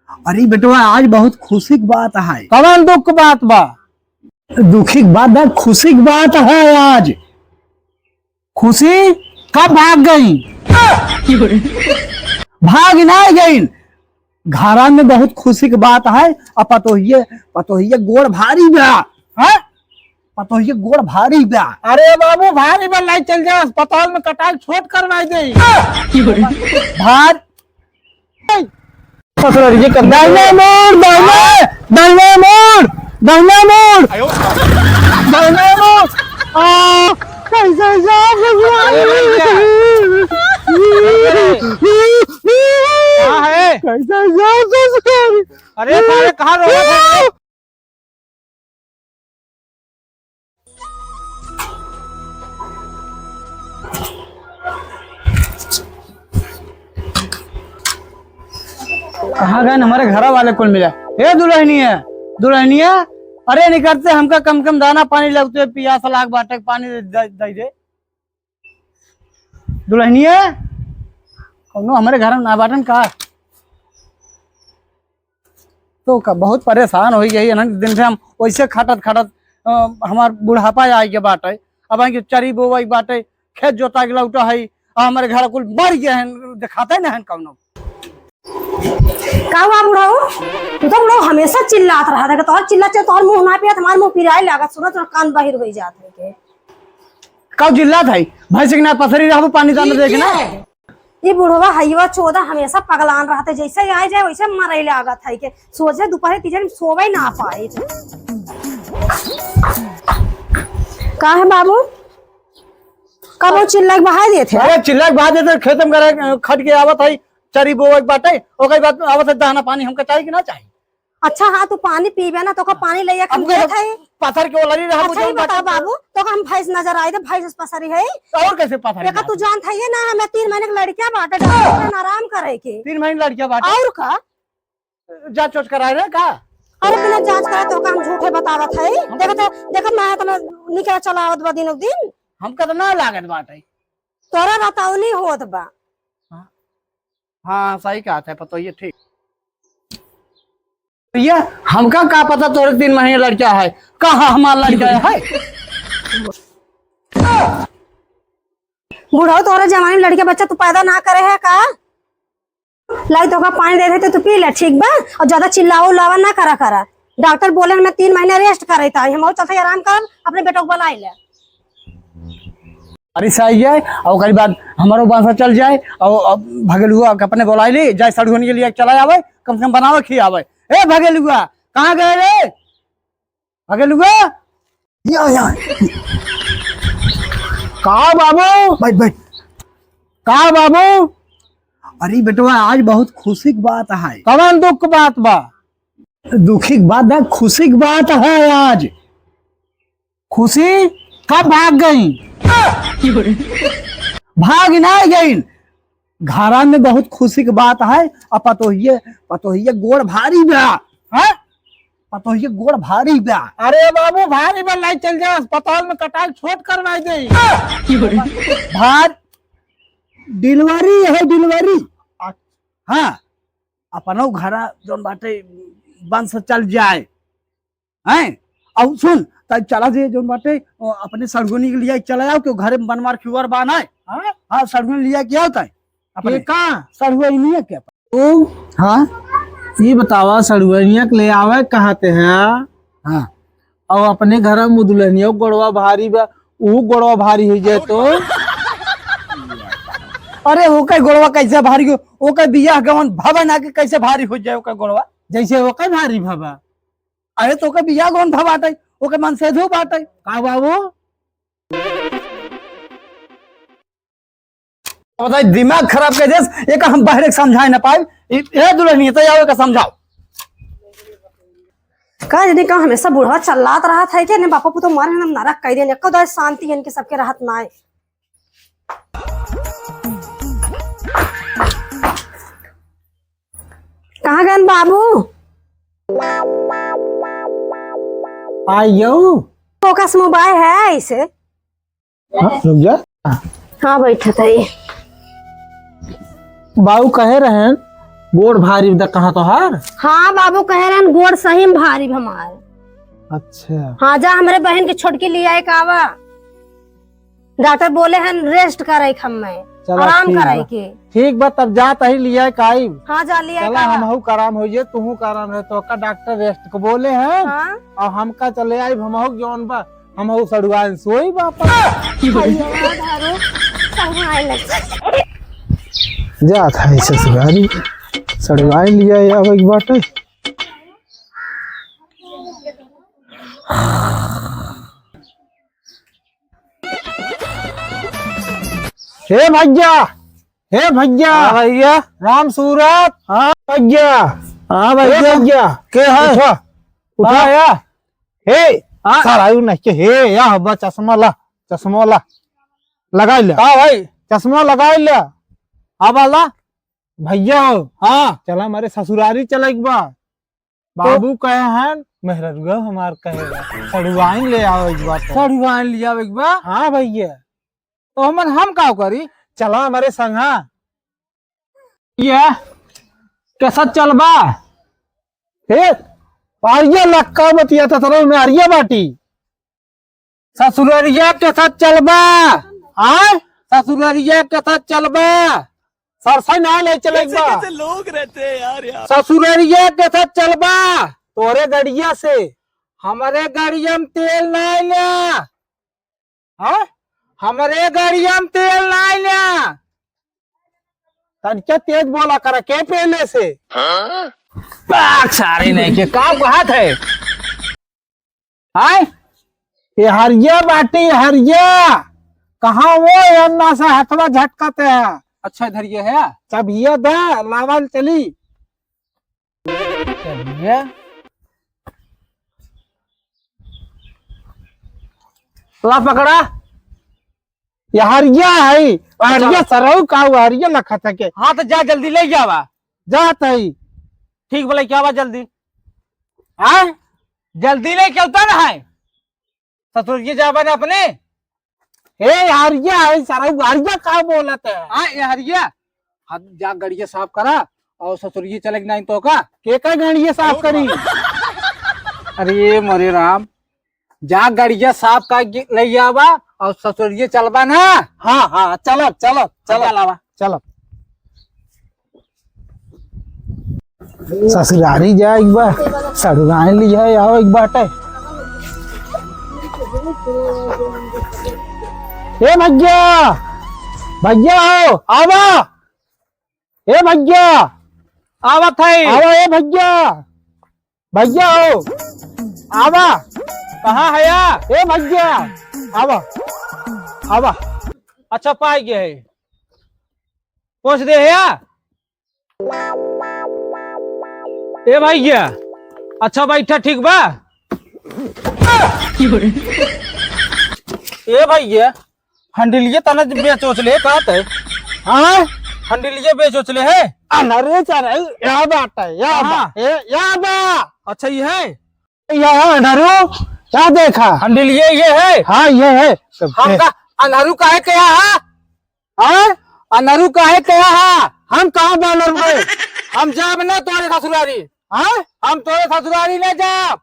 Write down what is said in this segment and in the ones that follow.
अरे बेटवा आज बहुत खुशी की बात है। कौन दुख बात बा? दुखी की बात है, खुशी की बात है आज। खुशी कब भाग गई? भाग नहीं गई, घरा में बहुत खुशी की बात है। अब पतोहिए गोड़ भारी बा है, पतोहिए गोड़ भारी बा। अरे बाबू भारी बा, लाई चल जा अस्पताल में कटाई छोट करवाई दे। भार दाहिने मोड़, दाहिने मोड़, दाहिने मोड़, दाहिने मोड़। कैसे है? अरे सारे कहाँ रो रहे थे? कहाँ गए? हमारे घर वाले कुल मिला। ए दुल्हनिया, अरे निकलते हमका कम कम दाना पानी लगते, पियास लाग बाटे पानी दे दे। दुल्हनिया कौनो हमारे घर में ना बाटन का तो का बहुत परेशान हो गई है दिन से। हम वैसे खटत हमार बुढ़ापा आ गया बाटे। अब आगे चरी बोवाई बाटे, खेत जोता गया उठा है, हमारे घर कुल मर गए हैं, दिखाते ना है कौनो। का हुआ बुढ़ाऊ? तू तो बुढ़ाऊ हमेशा चिल्लात रहा था। तोहर चिल्ला चल, तोहर मुंह ना पिया, हमार मुंह पिराए लागत। सुनो तो कान बाहिर हो जात है के। कब चिल्लात है? भैंस के ना पथरी रहबो पानी दाना देखना। ये बुढ़वा हईवा चोदा हमेशा पगलान रहते, जैसे आए जाए वैसे मरे लागत है के। सोचे दोपहर तीजन सोवे ना पाए। का है बाबू? कब चिल्ला के बहा देते? अरे चिल्ला के बहा देते, खेत में करे खट के आवत है, चरी बोवे बाटे, ओकरी बाद आवत है दाना पानी हमका चाहिए कि ना चाहिए। अच्छा हाँ, तू पानी पीबे ना तो का पानी ले के देत है। पत्थर के ओलरी रहा। अच्छा बता बाबू, तो हम भैंस नजर आई तो भैंस पसरी है और कैसे पत्थर? देखा तू जानत है ना, मैं 3 महीने की लड़कियां बाटे, डॉक्टर ने आराम करे के। 3 महीने लड़कियां बाटे और का जांच चोट कराए रहे का? अरे बिना जांच करे तो हम झूठे बतावत है। देखा मैं तो निकल चलावत बा दिन दिन। हमका तो ना लागत बाटे। तोरा बताओ नहीं होत बा। हाँ सही कहा था, पता ये ठीक। ये हमका का पता तोरे 3 महीने लड़का है, कहाँ हमारा लड़का है? बूढ़ा तोरे जमाने लड़के बच्चा तू पैदा ना करे है का? लाई तो का पानी दे रहे तो पी ले, ठीक बा। और ज्यादा चिल्लाओ लावा ना करा। डॉक्टर बोले मैं 3 महीने रेस्ट करे था, हम चलते आराम कर, अपने बेटो को बुला ले। अरे सही है, और कई बात हमारो बांसा चल जाए और भगेलुआ अपने बुला ले जाए, सड़गोनी के लिए चला आवे, कम से कम बनावे खियावे। ए भगेलुआ कहाँ गए रे? भगेलुआ या कहा बाबू? बैठ। कहा बाबू? अरे बेटवा आज बहुत खुशी की बात है। कौन दुख बात बा? दुखी की बात है, खुशी की बात है आज। खुशी कब भाग गई? भाग नहीं गई, घरा में बहुत खुशी की बात है। अब पतोहिए गोड़ भारी बा है, पतोहिए गोड़ भारी बा। अरे बाबू भारी बा, लाई चल जा अस्पताल में कटाई छोट करवाई दे। भार डिलीवरी है, डिलीवरी। हाँ अपनो घरा जोन बाटे बंद से चल जाए हैं। अब सुन तब चला जे जोन बाटे अपने सड़गुनी के लिए चला जाओ, क्यों घरे में बनवार क्यूआर बान है। हाँ सड़गुनी लिया क्या होता है अपने कहाँ सड़गुआ नहीं है क्या? तो हाँ ये बतावा, सड़ुआनिया के ले आवे कहते हैं। हाँ और अपने घर में दुल्हनिया गोड़वा भारी बा, वो गोड़वा भारी हो जाए तो? अरे वो का गोड़वा कैसे भारी हो? वो का बियाह गवन भवन आके कैसे भारी हो जाए? वो का गोड़वा जैसे वो कई भारी भबा। अरे तो का बियाह गवन भवाटे, वो का मन से धो बाटे का बाबू? बताइए दिमाग खराब कर दे, एक हम बाहर समझाए ना पाए। ये दुल्हनिया तो आओ का समझाओ। का यदि का हमेशा बूढ़ा चल्लात रहा था कि ने बापा पुतो मारे हम नरक कह देने को दो शांति इनके सबके राहत ना है। कहाँ गए बाबू? आयो फोकस मोबाइल है ऐसे। रुक जा। हाँ बैठे थे। बाबू कहे रहे गोड़ भारी बता कहाँ तो हार। हाँ बाबू कह रहे हैं गोड़ सही में भारी हमारे। अच्छा हाँ जा हमारे बहन की छोटकी लिया है कावा। डॉक्टर बोले हैं रेस्ट करे हमें, चलो आराम ठीक करे बा। के। ठीक बा तब जा तही लिया काई। हाँ जा लिया है चला कावा। हमहू कराम हो जे तू कराम रहे तो का डॉक्टर रेस्ट को बोले हैं हाँ और हमका चले आई हमहू जौन बा हमहू सड़ुआन सोई बापा। जा था ऐसे सगारी सड़ुआन लिया या एक बाटे। हे भैया हे भैया भैया राम सूरत। हाँ भैया हाँ भैया के है उठा उठा या हे सर आयु नहीं के हे या हब्बा चश्मा ला लगा ले। हाँ भाई चश्मा लगा ले। हाँ बाला भैया हो। हाँ चला हमारे ससुरारी चला एक बार बाबू कहे हैं मेहररुआ हमार कहेगा सड़ुआइन ले आओ एक बार। सड़ुआइन ले आओ एक बार। हाँ भैया तो हम का करी चला हमारे संगा ये कैसा चलबा हे आर्या लक्का बतिया था तरह में आर्या बाटी ससुररिया के साथ चलबा। हाँ ससुररिया के साथ चलबा सरसा ना ले चलेगा कैसे लोग रहते हैं यार ससुररिया के साथ चलबा तोरे गड़िया से हमारे गाड़िया में तेल ना लिया। हाँ हमारे गाड़िया में तेल ना लिया तनिका तेज बोला करा के पहले से। सारे नहीं के का बात है। हाय ये हरिया बाटी हरिया कहाँ वो अन्ना से हथवा झटकते हैं। अच्छा इधर ये है चबिया दा लावल चली चलिए ला पकड़ा ये हरिया है हरिया सरऊ का हरिया लखा था के। हाँ तो जा जल्दी ले जावा जाता ही ठीक बोले क्या बात जल्दी। हाँ जल्दी ले क्या उतर है ससुर जी जावा ने अपने हे हरिया है सरऊ हरिया का बोलते है। हाँ ये हरिया हाँ जा गड़िया साफ करा और ससुर जी चले नहीं तो का गड़िया साफ करी। अरे मोरे राम जा गड़िया साफ का ले आवा और ससुरिये चलबा ना। हाँ हाँ चलो चलो चलो लावा चलो ससुरारी जा एक बार सड़ुआन लिया आओ एक बाटे। ए भैया भैया हो आवा ए भैया आवा था आवा ए भैया भैया हो आवा कहाँ है या ए भैया आवा आवा। अच्छा पाई गया है पहुंच दे है या ए भैया अच्छा बैठा ठीक बा। ए भैया हंडिलिये तना बेचोचले कहते है। हाँ हंडिलिये बेचोचले है अनरे चरे या बात है या बा। अच्छा ये है यहाँ अनरू क्या देखा हंडिलिये ये है। हाँ ये है हमका अनरू काहे क्या है। हाँ अनरू काहे क्या है हम कहाँ बानर में हम जाब ना तोरे ससुरारी। हाँ हम तोरे ससुरारी ले जाब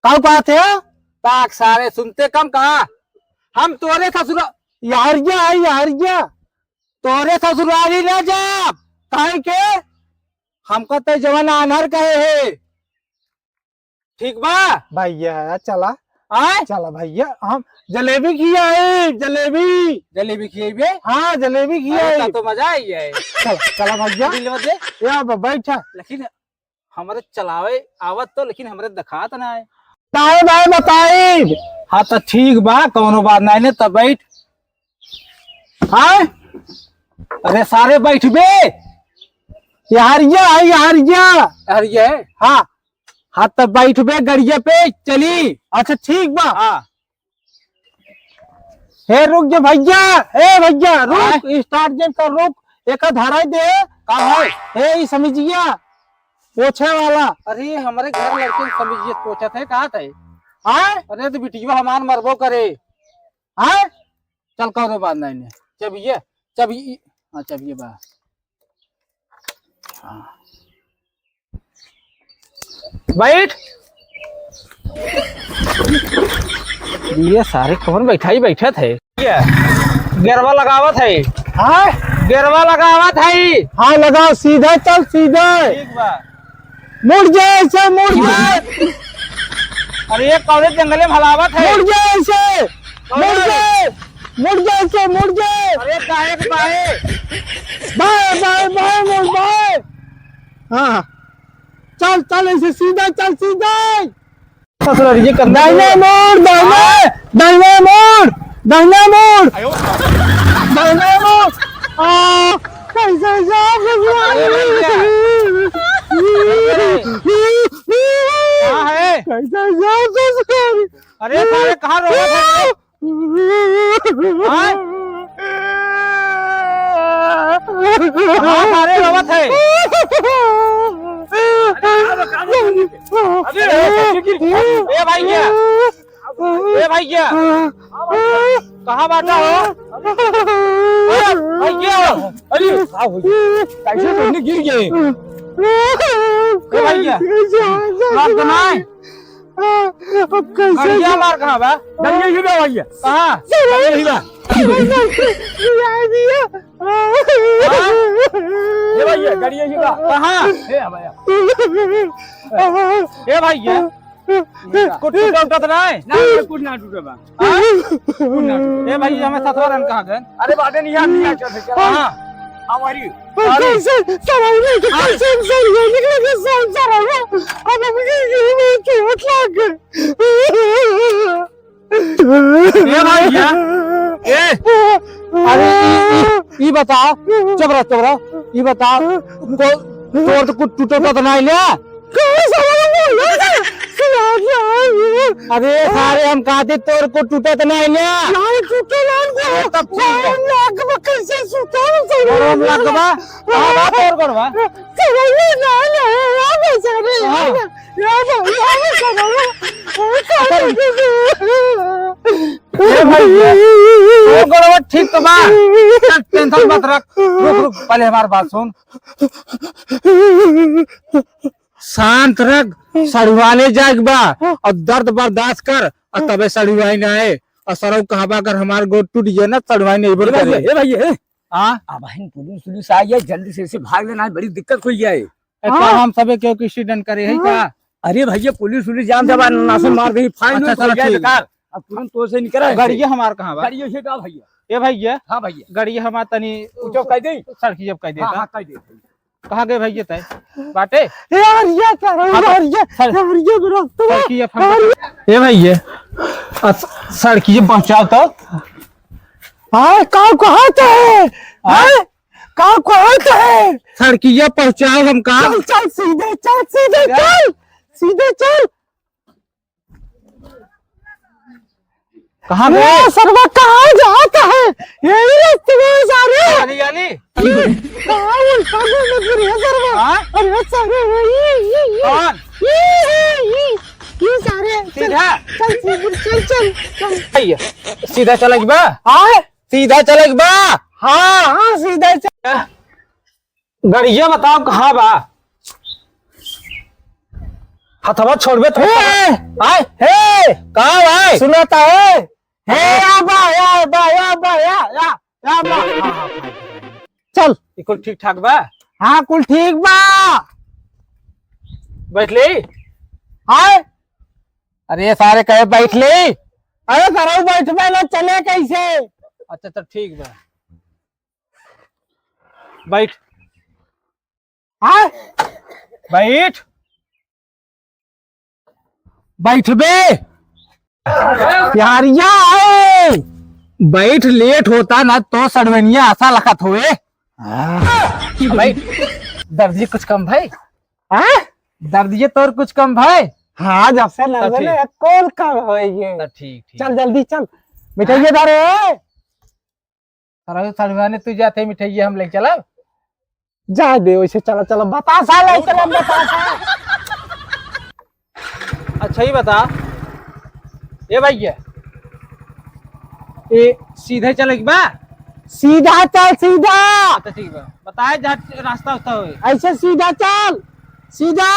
कहाँ बात है ताक सारे सुनते कम कहा हम तोरे ससुरा यारिया है यारिया तोरे ससुरारी ले जाब काहे के हमको तो जवान अनहर कहे है। ठीक बा भैया चला आए चला भैया हम जलेबी खियाए जलेबी जलेबी खिएबे। हाँ जलेबी खियाए तो मजा आई है। चल चला भैया या बैठा लेकिन हमारे चलावे आवत तो लेकिन हमारे दिखात ना है ताए भाई बताए। हाँ तो ठीक बा कौनो बात नहीं तब बैठ। हाँ अरे सारे बैठ बे हरिया है। हाँ हाँ तब बैठ बे गड़िया पे चली। अच्छा ठीक बा। हाँ हे रुक जा भैया हे भैया रुक स्टार्ट जन कर रुक एक धराई दे कहा है हे समझिया पोछे वाला। अरे हमारे घर लड़के समझिए पोछा थे कहा थे। हाँ अरे तो बिटिया हमार मरबो करे। हाँ चल करो बात नहीं चबिए चबिए। हाँ चबिए बा बैठ। ये सारे कौन बैठा ही बैठे थे, गेरवा लगावत है। हाँ गेरवा लगावत है। हाँ लगाओ, सीधे चल सीधे। ठीक बा। मुड़ जाए ऐसे, मुड़ जाए। अरे ये कौन जंगले में हलावत है। मुड़ जाए ऐसे, मुड़ जाए, मुड़ जाए ऐसे, मुड़ जाए। अरे काहे के बाहे, बाहे बाहे बाहे मुड़ बाहे। हाँ चल चल ऐसे सीधा चल, सीधा। दाहिने मोड़, दाहिने दाहिने मोड़, दाहिने मोड़, दाहिने मोड़। कैसे कहाँ है? कैसे अरे सारे कहाँ रो रहे थे? कहाँ सारे रोवत है? ए भैया, ए भैया, कहाँ बाटा हो? भैया, अरे कैसे तुमने गिर गए? ए भैया, मार बनाए। कैसे मार कहाँ बा? भैया ही बा भैया। कहाँ? ही बा। ए भैया, गाड़ी ही बा। कहाँ? ए भैया, ए भैया, कुछ टूटा तो नहीं? ना कुछ ना टूटे बा। ए भैया, हमें सतवा रन कहाँ गए? अरे बाटे नहीं हम नहीं आते थे। कहाँ? हमारी कैसे सराउंड कैसे सर ये निकल के सराउंड अब मुझे ये चोट लग गई। ए भैया, ए अरे ये बता, चबरा चबरा ये बता, तोर तो कुछ टूटा तो नहीं ले। अरे सारे हम कहते तोर को टूटा तो नहीं ले। टूटे तब कैसे लगवा तोर करवा ठीक तो बा, टेंशन मत रख। रुक रुक पहले हमारी बात सुन, शांत रख। सड़वाने जाग बा और दर्द बर्दाश्त कर और तबे सड़वाई ना आए। और सरव कहबा अगर हमारे गोद टूट गया ना सड़वाई नहीं बोल करे। ए भाई हां बहन पुलिस आई है, जल्दी से भाग लेना, बड़ी दिक्कत हुई है। हम सबे क्यों एक्सीडेंट करे है का? अरे भैया पुलिस जान जब नासन मार गई, फाइन हो गया बेकार। अब तुरंत तो से निकल गाड़ी हमार कहां बा? गाड़ी है का भैया? ए भैया, हां भैया, गाड़ी हमार तनी ऊंचा कह दे, सड़की जब कह दे। हां कह दे। कहाँ गए भैया तय बाटे? यार ये ये भैया सड़की पहुंचाओ तो। सड़की पहुंचाओ हम कहा। चल सीधे चल, सीधे चल, सीधे चल। कहाँ गए? सरवा कहाँ जाता है? यही रास्ते में सारे यानी कहाँ उल्टा घूमने फिर है सरवा। अरे सारे कौन? ये सारे सीधा चल, चल चल चल भैया, सीधा चलेगी बा। हाँ सीधा चलेगी बा। हाँ हाँ सीधा चल। गाड़िया बताओ कहाँ बा? हथवा छोड़बे तो आए हे कहाँ भाई? सुनाता है या बा या बा या बा या बा। चल कुल ठीक ठाक बा? हाँ कुल ठीक बा। बैठ ले। हाँ अरे सारे कहे बैठ ले। अरे सर बैठ में ना चले कैसे? अच्छा तो ठीक बा, बैठ। हाँ बैठ, बैठ बे यारिया। बैठ, लेट होता ना तो सड़वनिया आशा लखत हुए। बैठ। दर्जी कुछ कम भाई? दर्जी तोर कुछ कम भाई? हाँ जब से कौन कम हो ये। ठीक चल जल्दी चल, मिठाइया दारे सड़वाने तू जाते मिठाइया हम ले चला। जा दे वैसे, चला चला बतासा ले चला बतासा। अच्छा ही बता ये भैया, ये सीधे चलेगी बा? सीधा चल सीधा, अच्छा ठीक है, बताए जहाँ रास्ता होता है। ऐसे सीधा चल सीधा।